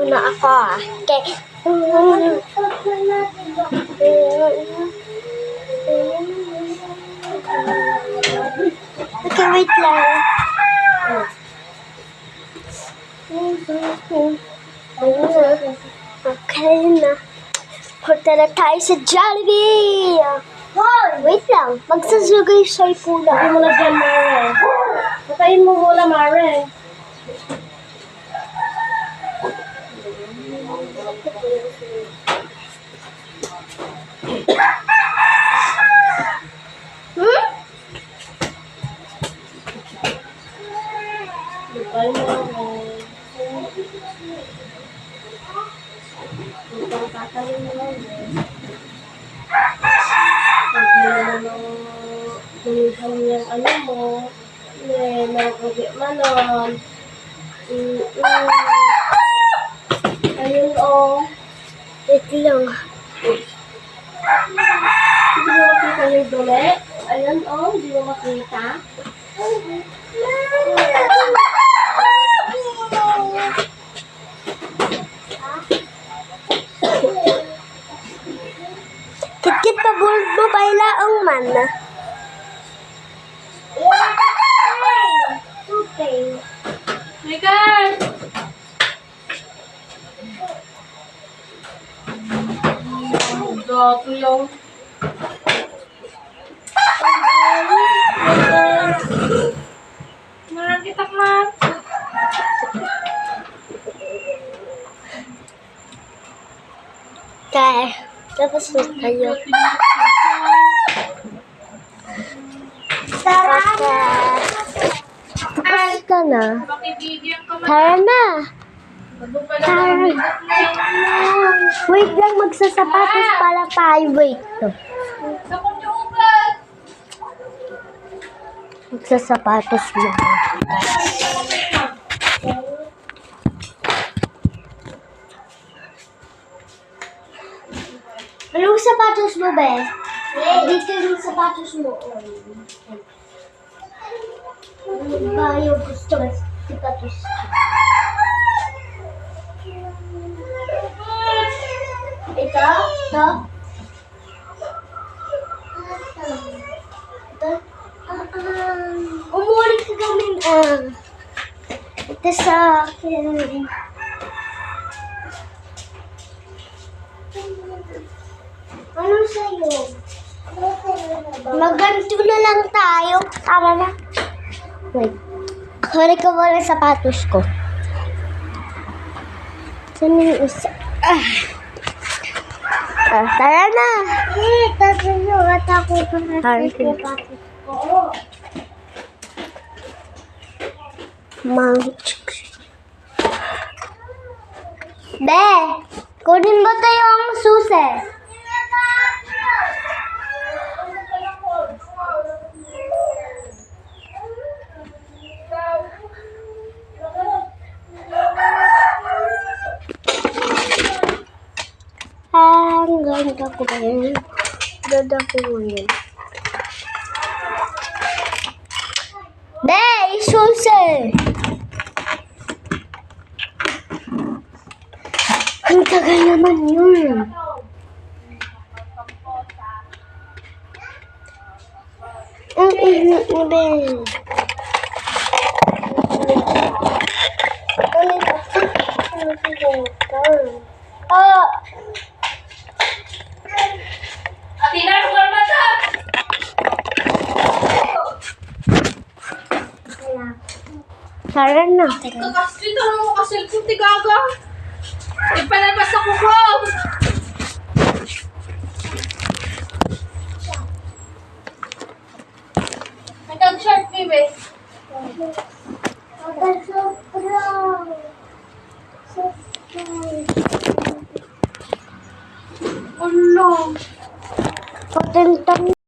muna ako. Okay. Okay, wait lang. Okay na. Punta na tayo sa Jollibee. Wait lang. Magsasugay soy po na. Patayin mo na dyan, Mare. Patayin mo muna, Mare. Patayin mo, Mare. Patayin mo, Mare. Tumihan yung ano mo, nakagit manon. Ayun o. Wait lang. Hindi mo makita yung dole? Ayun o, hindi mo makita. Kit-kit pa bulb mo paila ang man. Michael! Gato yung... Narakitak na. Okay. Tapos na tayo. Tapos ka na. Tara na. Tara. Wait lang, magsasapatos pala tayo. Wait. Magsasapatos mo. Anong sapatos mo, be? Dito yung sapatos mo. Ano ba yung gusto mo? Sapatos. Ito? Ito? Ito? Umulit ka gamin. Ito sa akin. Ano sa'yo? Magganto na lang tayo. Tama na. Wait. Kunin ko muna sapatos ko. Saan yung isa? Tara na. Tapos yung atako ko na sapatos ko. Be, kunin mo tayo ang susi. Ang ganda ko ba yun? Ganda ko yun. Be, susi! Ang tagal naman yun. Ang init mo, be. Atina, lugar mata! Tara na. Kakasli, tanong mo kasi kung tigaga. Ipalabas ako ko! Nag-short, baby. Ulo. Patentang